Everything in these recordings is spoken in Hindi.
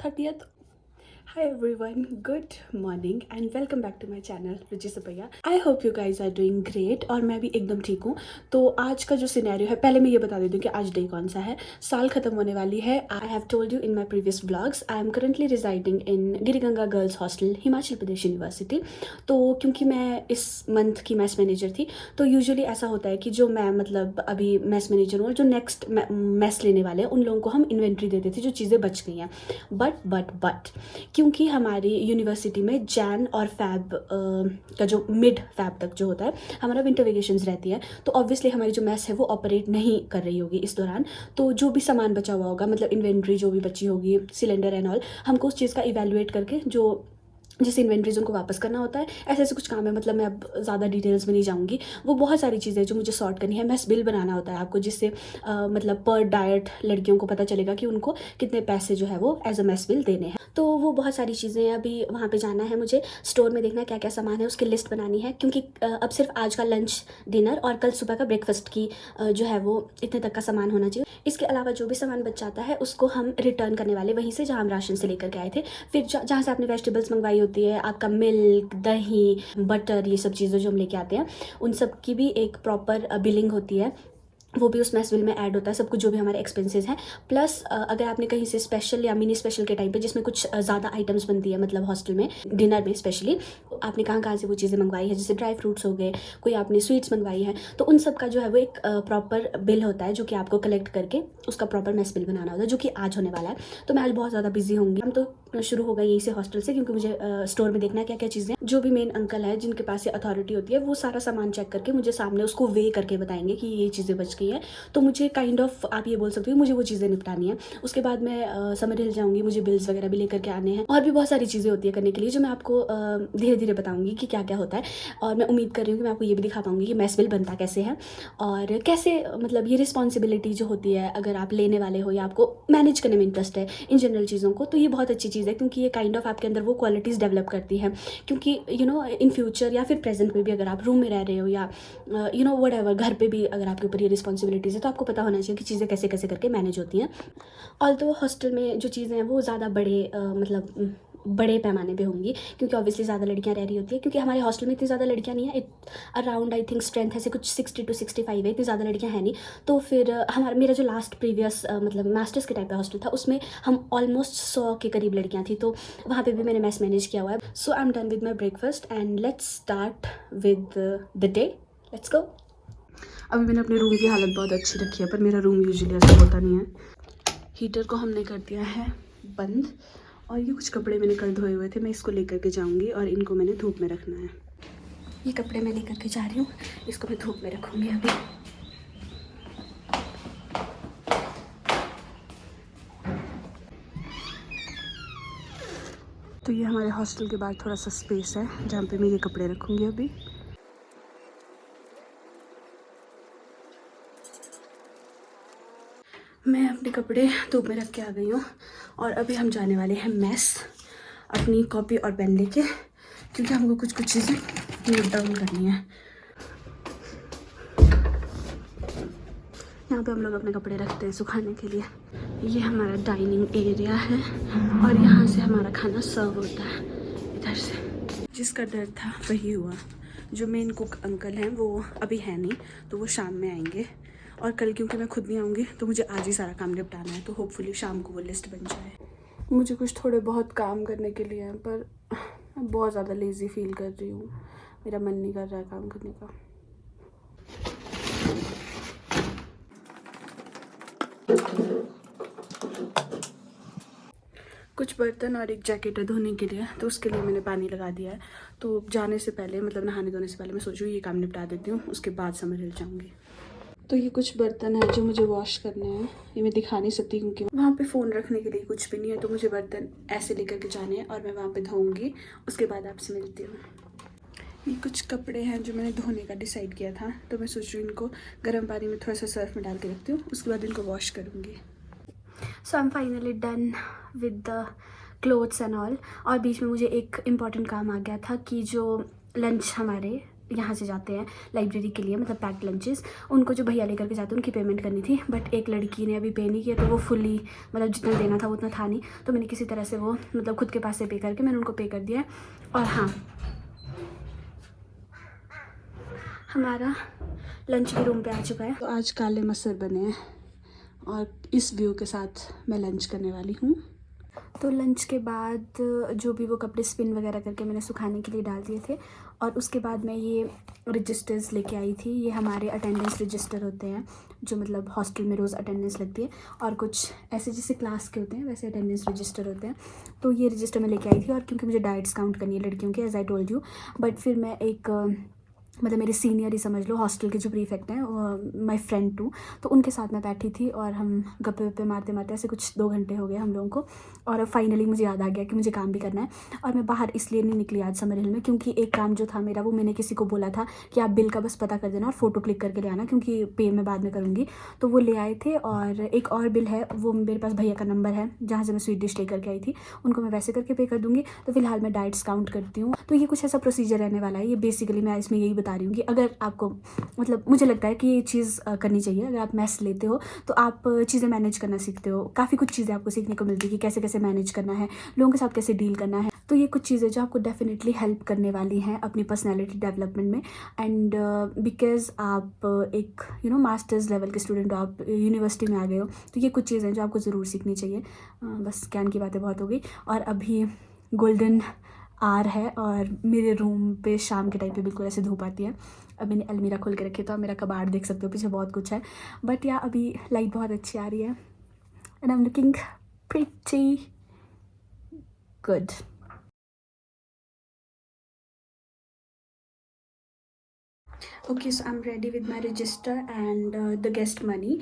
30th. Hi everyone, good morning and welcome back to my channel Ruchi सपैया. I hope you guys are doing great और मैं भी एकदम ठीक हूँ. तो आज का जो सिनेरियो है, पहले मैं ये बता देती हूँ कि आज डे कौन सा है. साल ख़त्म होने वाली है. I have told you in my previous vlogs, I am currently residing in Giriganga girls hostel, Himachal Pradesh university. तो क्योंकि मैं इस मंथ की मैस मैनेजर थी, तो यूजुअली ऐसा होता है कि जो मैं मतलब अभी मैस मैनेजर हूँ और जो नेक्स्ट मैस लेने वाले हैं उन लोगों को हम इन्वेंट्री देते थे जो चीज़ें बच गई हैं. बट क्योंकि हमारी यूनिवर्सिटी में जैन और फैब का जो मिड फैब तक जो होता है हमारा विंटर वेकेशंस रहती है, तो ऑब्वियसली हमारी जो मैस है वो ऑपरेट नहीं कर रही होगी इस दौरान. तो जो भी सामान बचा हुआ होगा, मतलब इन्वेंट्री जो भी बची होगी, सिलेंडर एंड ऑल, हमको उस चीज़ का इवेलुएट करके जो जिस इन्वेंट्रीज उनको वापस करना होता है, ऐसे ऐसे कुछ काम है. मतलब मैं अब ज़्यादा डिटेल्स में नहीं जाऊँगी. वो बहुत सारी चीज़ें जो मुझे सॉर्ट करनी है. मैस बिल बनाना होता है आपको, जिससे मतलब पर डाइट लड़कियों को पता चलेगा कि उनको कितने पैसे जो है वो एज अ मैस बिल देने हैं. तो वो बहुत सारी चीज़ें हैं. अभी वहाँ पे जाना है मुझे, स्टोर में देखना क्या क्या सामान है, उसकी लिस्ट बनानी है. क्योंकि अब सिर्फ आज का लंच, डिनर और कल सुबह का ब्रेकफास्ट की जो है वो इतने तक का सामान होना चाहिए. इसके अलावा जो भी सामान बच जाता है उसको हम रिटर्न करने वाले वहीं से जहाँ हम राशन से लेकर के आए थे. फिर जहाँ से आपने वेजिटेबल्स मंगवाई होती है, आपका मिल्क, दही, बटर, ये सब चीज़ें जो हम लेके आते हैं, उन सब की भी एक प्रॉपर बिलिंग होती है. वो भी उस मैस बिल में ऐड होता है, सब कुछ जो भी हमारे एक्सपेंसेस हैं. प्लस अगर आपने कहीं से स्पेशल या मिनी स्पेशल के टाइम पे जिसमें कुछ ज़्यादा आइटम्स बनती है, मतलब हॉस्टल में डिनर में स्पेशली, आपने कहाँ कहाँ से वो चीज़ें मंगवाई है, जैसे ड्राई फ्रूट्स हो गए, कोई आपने स्वीट्स मंगवाई है, तो उन सब का जो है वो एक प्रॉपर बिल होता है जो कि आपको कलेक्ट करके उसका प्रॉपर मैस बिल बनाना होता है, जो कि आज होने वाला है. तो मैं आज बहुत ज़्यादा बिजी होंगी. हम तो शुरू हो गए यहीं से हॉस्टल से, क्योंकि मुझे स्टोर में देखना है क्या क्या चीज़ें. जो भी मेन अंकल है जिनके पास ये अथॉरिटी होती है, वो सारा सामान चेक करके मुझे सामने उसको वे करके बताएंगे कि ये चीज़ें बच गई है. तो मुझे काइंड ऑफ आप ये बोल सकते हो मुझे वो चीज़ें निपटानी है. उसके बाद मैं समर हिल जाऊँगी. मुझे बिल्स वगैरह भी लेकर के आने हैं और भी बहुत सारी चीज़ें होती है करने के लिए, जो मैं आपको धीरे धीरे बताऊँगी कि क्या क्या होता है. और मैं उम्मीद कर रही हूँ कि मैं आपको ये भी दिखा पाऊँगी कि मैस बिल बनता कैसे है और कैसे, मतलब ये रिस्पॉन्सिबिलिटी जो होती है अगर आप लेने वाले हो या आपको मैनेज करने में इंटरेस्ट है इन जनरल चीज़ों को, तो ये बहुत अच्छी चीज़ है. क्योंकि ये काइंड ऑफ आपके अंदर वो क्वालिटीज़ डेवलप करती है. क्योंकि इन फ्यूचर या फिर प्रेजेंट में भी अगर आप रूम में रह रहे हो या व्हाटएवर घर पे भी अगर आपके ऊपर ये रिस्पॉन्सिबिलिटीज़ है, तो आपको पता होना चाहिए कि चीज़ें कैसे कैसे करके मैनेज होती हैं. ऑल्दो हॉस्टल में जो चीज़ें हैं वो ज़्यादा मतलब बड़े पैमाने पे होंगी, क्योंकि ऑब्वियसली ज़्यादा लड़कियां रह रही होती है. क्योंकि हमारे हॉस्टल में इतनी ज़्यादा लड़कियां नहीं है. अराउंड आई थिंक स्ट्रेंथ ऐसे कुछ 60 to 65 है. इतनी ज़्यादा लड़कियां हैं नहीं. तो फिर मेरा जो लास्ट प्रीवियस मतलब मास्टर्स के टाइप का हॉस्टल था, उसमें हम ऑलमोस्ट 100 के करीब लड़कियाँ थी. तो वहाँ पर भी मैंने मैस मैनेज किया हुआ है. So I am done with my breakfast and let's start with the day. Let's go. अभी मैंने अपने रूम की हालत बहुत अच्छी रखी है, पर मेरा रूम यूजुअली ऐसा होता नहीं है. हीटर को हमने कर दिया है बंद. और ये कुछ कपड़े मैंने कल धोए हुए थे, मैं इसको लेकर के जाऊंगी और इनको मैंने धूप में रखना है. ये कपड़े मैं लेकर के जा रही हूँ, इसको मैं धूप में रखूँगी अभी. तो ये हमारे हॉस्टल के बाहर थोड़ा सा स्पेस है जहाँ पे मैं ये कपड़े रखूँगी अभी. मैं अपने कपड़े धूप में रख के आ गई हूँ और अभी हम जाने वाले हैं मैस, अपनी कॉपी और पेन लेके, क्योंकि हमको कुछ कुछ चीज़ें नोट डाउन करनी है. यहाँ पे हम लोग अपने कपड़े रखते हैं सुखाने के लिए. ये हमारा डाइनिंग एरिया है और यहाँ से हमारा खाना सर्व होता है इधर से. जिसका डर था वही हुआ. जो मेन कुक अंकल हैं वो अभी है नहीं, तो वो शाम में आएंगे. और कल क्योंकि मैं खुद नहीं आऊँगी, तो मुझे आज ही सारा काम निपटाना है. तो होपफुली शाम को वो लिस्ट बन जाए. मुझे कुछ थोड़े बहुत काम करने के लिए हैं, पर मैं बहुत ज़्यादा लेज़ी फील कर रही हूँ. मेरा मन नहीं कर रहा है काम करने का. कुछ बर्तन और एक जैकेट है धोने के लिए, तो उसके लिए मैंने पानी लगा दिया है. तो जाने से पहले, मतलब नहाने धोने से पहले, मैं सोच रही हूँ ये काम निपटा देती हूँ, उसके बाद समर हिल जाऊँगी. तो ये कुछ बर्तन है जो मुझे वॉश करने हैं. ये मैं दिखा नहीं सकती क्योंकि वहाँ पे फ़ोन रखने के लिए कुछ भी नहीं है. तो मुझे बर्तन ऐसे लेकर के जाने हैं और मैं वहाँ पे धोऊंगी. उसके बाद आपसे मिलती हूँ. ये कुछ कपड़े हैं जो मैंने धोने का डिसाइड किया था, तो मैं सोच रही हूँ इनको गर्म पानी में थोड़ा सा सर्फ में डाल के रखती हूँ. उसके बाद इनको वॉश करूँगी. So I am finally done with the clothes and all. और बीच में मुझे एक इम्पॉर्टेंट काम आ गया था कि जो लंच हमारे यहाँ से जाते हैं लाइब्रेरी के लिए, मतलब पैक्ड लंचेस, उनको जो भैया लेकर के जाते हैं उनकी पेमेंट करनी थी। बट एक लड़की ने अभी पे नहीं किया, तो वो फुली मतलब जितना देना था वो उतना था नहीं, तो मैंने किसी तरह से वो मतलब खुद के पास से पे करके मैंने उनको पे कर दिया है। और हाँ, हमारा लंच भी रूम पे आ चुका है। तो आज काले मसर बने हैं और इस व्यू के साथ मैं लंच करने वाली हूँ। तो लंच के बाद जो भी वो कपड़े स्पिन वगैरह करके मैंने सुखाने के लिए डाल दिए थे, और उसके बाद मैं ये रजिस्टर्स लेके आई थी। ये हमारे अटेंडेंस रजिस्टर होते हैं जो मतलब हॉस्टल में रोज़ अटेंडेंस लगती है, और कुछ ऐसे जैसे क्लास के होते हैं वैसे अटेंडेंस रजिस्टर होते हैं। तो ये रजिस्टर मैं लेके आई थी, और क्योंकि मुझे डाइट्स काउंट करनी है लड़कियों की, as I told you, but फिर मैं एक मतलब मेरे सीनियर ही समझ लो, हॉस्टल के जो प्रीफेक्ट हैं, माय फ्रेंड टू, तो उनके साथ मैं बैठी थी और हम गप्पे वप्पे मारते मारते ऐसे कुछ 2 घंटे हो गए हम लोगों को। और फाइनली मुझे याद आ गया कि मुझे काम भी करना है, और मैं बाहर इसलिए नहीं निकली आज समर हिल में, क्योंकि एक काम जो था मेरा वो मैंने किसी को बोला था कि आप बिल का बस पता कर देना और फ़ोटो क्लिक करके ले आना, क्योंकि पे मैं बाद में करूँगी। तो वो ले आए थे, और एक और बिल है वो मेरे पास भैया का नंबर है जहाँ से मैं स्वीट डिश लेकर के आई थी, उनको मैं वैसे करके पे कर दूँगी। तो फिलहाल मैं डाइट्स काउंट करती हूँ। तो ये कुछ ऐसा प्रोसीजर रहने वाला है। ये बेसिकली मैं इसमें यही बता रही हूँ कि अगर आपको मतलब मुझे लगता है कि ये चीज़ करनी चाहिए। अगर आप मैथ्स लेते हो तो आप चीज़ें मैनेज करना सीखते हो, काफ़ी कुछ चीज़ें आपको सीखने को मिलती है कि कैसे कैसे मैनेज करना है, लोगों के साथ कैसे डील करना है। तो ये कुछ चीज़ें जो आपको डेफिनेटली हेल्प करने वाली हैं अपनी पर्सनैलिटी डेवलपमेंट में। एंड बिकॉज आप एक मास्टर्स लेवल के स्टूडेंट हो, आप यूनिवर्सिटी में आ गए हो, तो ये कुछ चीज़ें जो आपको ज़रूर सीखनी चाहिए। बस ज्ञान की बातें बहुत हो गई। और अभी गोल्डन आर है, और मेरे रूम पे शाम के टाइम पे बिल्कुल ऐसे धूप आती है। अब मैंने अलमीरा खोल के रखी है, तो आप मेरा कबाड़ देख सकते हो, पीछे बहुत कुछ है। बट या अभी लाइट बहुत अच्छी आ रही है, and I am looking pretty good. Okay, so I am ready with my register and the guest money.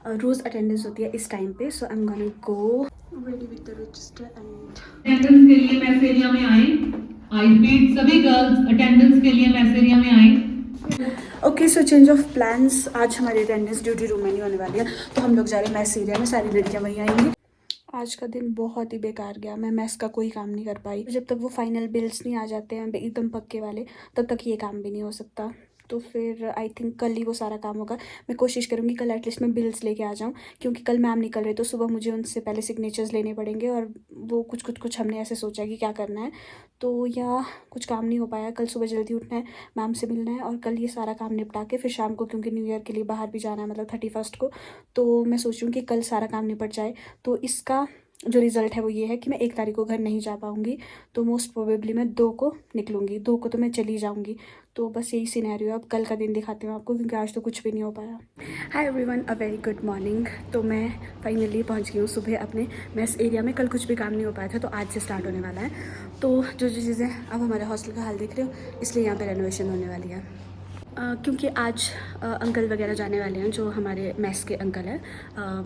रोज़ अटेंडेंस होती है इस टाइम पे, so I am gonna go ready with the register and attendance के लिए मैस एरिया में आए। आई रिपीट, सभी गर्ल्स अटेंडेंस के लिए मैस एरिया में आए। Okay, so change of plans. आज हमारी अटेंडेंस ड्यूटी रूम में नहीं होने वाली है, तो हम लोग जा रहे हैं मैस एरिया में, सारी लड़कियां वहीं आएंगी। आज का दिन बहुत ही बेकार गया, मैं मैस का कोई काम नहीं कर पाई। जब तक वो फाइनल बिल्स नहीं आ जाते हैं एकदम पक्के वाले, तब तक ये काम भी नहीं हो सकता। तो फिर आई थिंक कल ही वो सारा काम होगा। मैं कोशिश करूँगी कल एटलीस्ट मैं बिल्स लेके आ जाऊँ, क्योंकि कल मैम निकल रहे तो सुबह मुझे उनसे पहले सिग्नेचर्स लेने पड़ेंगे, और वो कुछ हमने ऐसे सोचा कि क्या करना है। तो या कुछ काम नहीं हो पाया, कल सुबह जल्दी उठना है, मैम से मिलना है, और कल ये सारा काम निपटा के फिर शाम को, क्योंकि न्यू ईयर के लिए बाहर भी जाना है, मतलब 31 को, तो मैं सोच रही हूँ कि कल सारा काम निपट जाए। तो इसका जो रिज़ल्ट है वो ये है कि मैं 1 तारीख को घर नहीं जा पाऊँगी, तो मोस्ट प्रोबेबली मैं 2 को निकलूँगी, 2 को तो मैं चली जाऊँगी। तो बस यही सिनेरियो है। अब कल का दिन दिखाती हूँ आपको, क्योंकि आज तो कुछ भी नहीं हो पाया। Hi everyone, a very good morning. तो मैं फाइनली पहुँच गई हूँ सुबह अपने मेस एरिया में। कल कुछ भी काम नहीं हो पाया था, तो आज से स्टार्ट होने वाला है। तो जो जो चीज़ें, अब हमारे हॉस्टल का हाल देख रहे हो, इसलिए यहाँ पर रेनोवेशन होने वाली है। क्योंकि आज अंकल वगैरह जाने वाले हैं, जो हमारे मेस के अंकल हैं,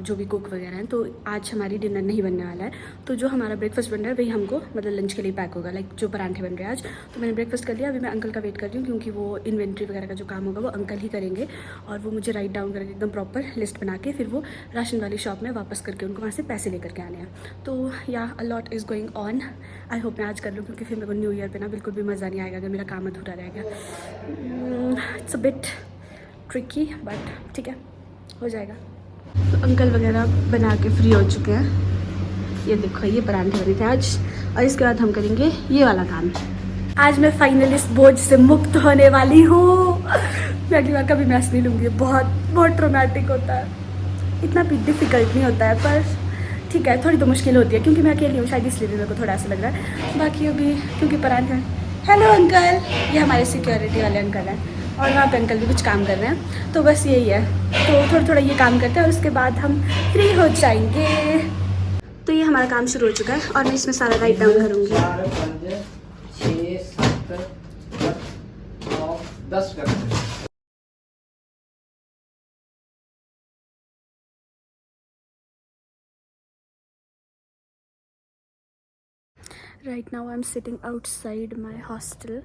जो भी कुक वगैरह हैं, तो आज हमारी डिनर नहीं बनने वाला है। तो जो हमारा ब्रेकफास्ट बन रहा है वही हमको मतलब लंच के लिए पैक होगा, लाइक जो पराठे बन रहे हैं आज। तो मैंने ब्रेकफास्ट कर लिया, अभी मैं अंकल का वेट कर रही हूँ, क्योंकि वो इन्वेंट्री वगैरह का जो काम होगा वो अंकल ही करेंगे, और वो मुझे राइट डाउन करके एकदम प्रॉपर लिस्ट बना के फिर वो राशन वाली शॉप में वापस करके उनको वहाँ से पैसे लेकर के आने हैं। तो या a lot is going on. I hope मैं आज कर लूँ, क्योंकि फिर मेरे को न्यू ईयर पे ना बिल्कुल भी मज़ा नहीं आएगा अगर मेरा काम अधूरा रहेगा। It's a bit tricky, but ठीक है, हो जाएगा। तो अंकल वगैरह बना के फ्री हो चुके हैं। ये देखो, ये पराठे बने थे आज, और इसके बाद हम करेंगे ये वाला काम। आज मैं फाइनली इस बोझ से मुक्त होने वाली हूँ। मैं अगली बार कभी मैस नहीं लूँगी। बहुत बहुत ट्रोमैटिक होता है, इतना भी डिफ़िकल्ट नहीं होता है, पर ठीक है, थोड़ी तो मुश्किल होती है, क्योंकि मैं अकेली हूँ, शायद इसलिए भी मेरे को थोड़ा ऐसा लग रहा है। बाकी अभी क्योंकि पराठे, हेलो अंकल, ये हमारे सिक्योरिटी वाले अंकल हैं, और वहाँ पे अंकल भी कुछ काम कर रहे हैं। तो बस यही है, तो थोड़ा थोड़ा ये काम करते हैं, और उसके बाद हम फ्री हो जाएंगे। तो ये हमारा काम शुरू हो चुका है, और मैं इसमें सारा राइट डाउन करूँगी। 4, 5, 6, 7, 8, 9, 10 करते हैं। Right now I am sitting outside my hostel.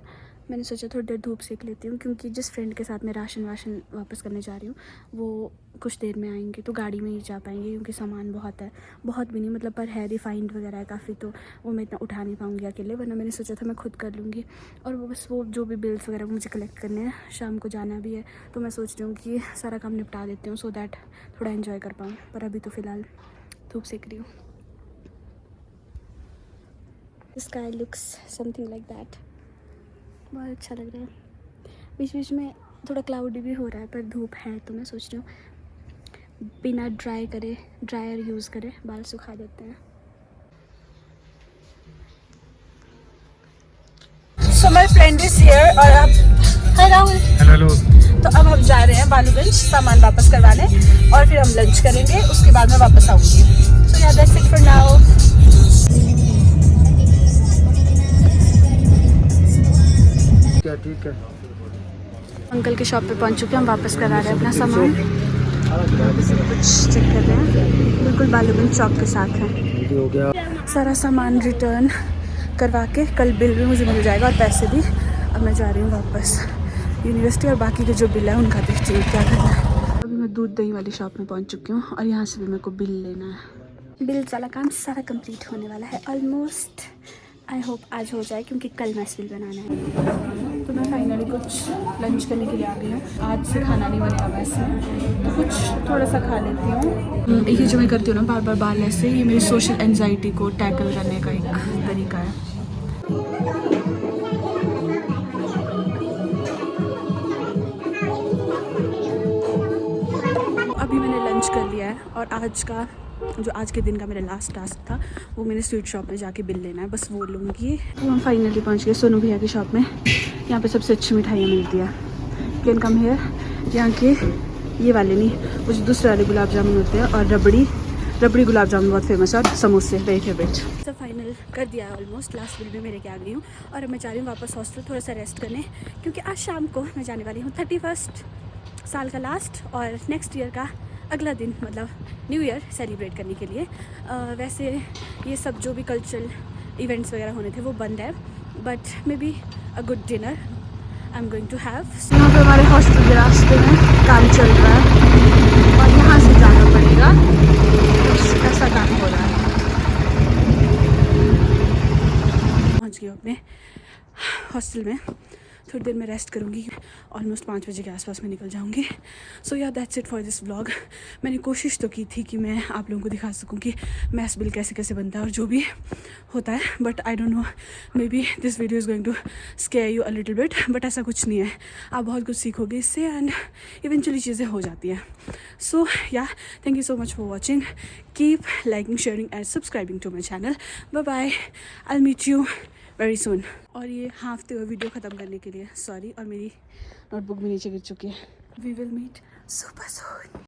मैंने सोचा थोड़ी देर धूप सेक लेती हूँ, क्योंकि जिस फ्रेंड के साथ मैं राशन वापस करने जा रही हूँ वो कुछ देर में आएंगे, तो गाड़ी में ही जा पाएंगे क्योंकि सामान बहुत है, बहुत भी नहीं मतलब, पर है रिफाइंड वगैरह है काफ़ी, तो वो मैं इतना उठा नहीं पाऊँगी अकेले, वरना मैंने सोचा था मैं खुद कर लूँगी। और वो बस वो जो भी बिल्स वगैरह मुझे कलेक्ट करने हैं, शाम को जाना भी है, तो मैं सोच रही हूँ कि सारा काम निपटा देती हूँ सो दैट थोड़ा इन्जॉय कर पाऊँ। पर अभी तो फ़िलहाल धूप सेक रही हूँ। Sky looks something like that, बहुत अच्छा लग रहा है। बीच बीच में थोड़ा क्लाउडी भी हो रहा है, पर धूप है, तो मैं सोच रही हूँ बिना ड्रायर यूज़ करे बाल सुखा देते हैं। So my friend is here और अब हाय राहुल। हेलो। तो अब हम जा रहे हैं बालूगंज सामान वापस करवाने और फिर हम लंच करेंगे, उसके बाद मैं वापस आऊँगी। सो या दैट्स इट फॉर नाउ। क्या ठीक है। अंकल की शॉप पे पहुंच चुके हैं, हम वापस करा रहे हैं अपना सामान। कुछ चेक कर रहे हैं, बिल्कुल बालूगंज चौक के साथ है। हो गया सारा सामान रिटर्न करवा के कल बिल भी मुझे मिल जाएगा और पैसे भी। अब मैं जा रही हूँ वापस यूनिवर्सिटी और बाकी के जो बिल है उनका देखती हूँ क्या करना है। अभी मैं दूध दही वाली शॉप में पहुँच चुकी हूँ और यहाँ से भी मेरे को बिल लेना है। बिल वाला काम सारा कंप्लीट होने वाला है ऑलमोस्ट। आई होप आज हो जाए क्योंकि कल मैस बिल बनाना है। तो मैं फाइनली कुछ लंच करने के लिए आ गई हूँ। आज से खाना नहीं बनेगा मैस में, तो कुछ थोड़ा सा खा लेती हूँ। ये जो मैं करती हूँ ना बार बार बाल ऐसे, ये मेरी सोशल एंजाइटी को टैकल करने का एक तरीका है। अभी मैंने लंच कर लिया है और आज के दिन का मेरा लास्ट टास्क था वो मैंने स्वीट शॉप में जाके बिल लेना है, बस वो लूँगी। तो हम फाइनली पहुँच गए सोनू भैया की शॉप में। यहाँ पे सबसे अच्छी मिठाइयाँ मिलती है। कैन कम हेयर, यहाँ के ये वाले नहीं, वो जो दूसरे वाले गुलाब जामुन होते हैं, और रबड़ी गुलाब जामुन बहुत फेमस है, और समोसे वेरी फेवरेट। सब फाइनल कर दिया है ऑलमोस्ट, लास्ट बिल भी मेरे के आ गई हूँ और अब मैं जा रही हूँ वापस हॉस्टल थोड़ा सा रेस्ट करने, क्योंकि आज शाम को मैं जाने वाली हूँ 31 साल का लास्ट और नेक्स्ट ईयर का अगला दिन, मतलब न्यू ईयर सेलिब्रेट करने के लिए। वैसे ये सब जो भी कल्चरल इवेंट्स वगैरह होने थे वो बंद है, but maybe a good dinner I am going to have. यहाँ पे हमारे हॉस्टल के रास्ते में काम चल रहा है और यहाँ से जाना पड़ेगा, तो ऐसा काम हो रहा है। पहुँच गई अपने हॉस्टल में, थोड़ी देर में रेस्ट करूँगी, ऑलमोस्ट 5 बजे के आसपास मैं निकल जाऊँगी। सो या that's it for this vlog. मैंने कोशिश तो की थी कि मैं आप लोगों को दिखा सकूँ कि मैस बिल कैसे कैसे बनता है और जो भी होता है, but I don't know, maybe this video is going to scare you a little bit, but ऐसा कुछ नहीं है। आप बहुत कुछ सीखोगे इससे एंड इवेंचुअली चीज़ें हो जाती हैं। So yeah thank you so much for watching, keep liking, sharing and subscribing to my channel. Bye bye, I will meet you very soon. और ये हाफते हुए वीडियो ख़त्म करने के लिए सॉरी, और मेरी नोटबुक भी नीचे गिर चुकी है। We will meet super soon.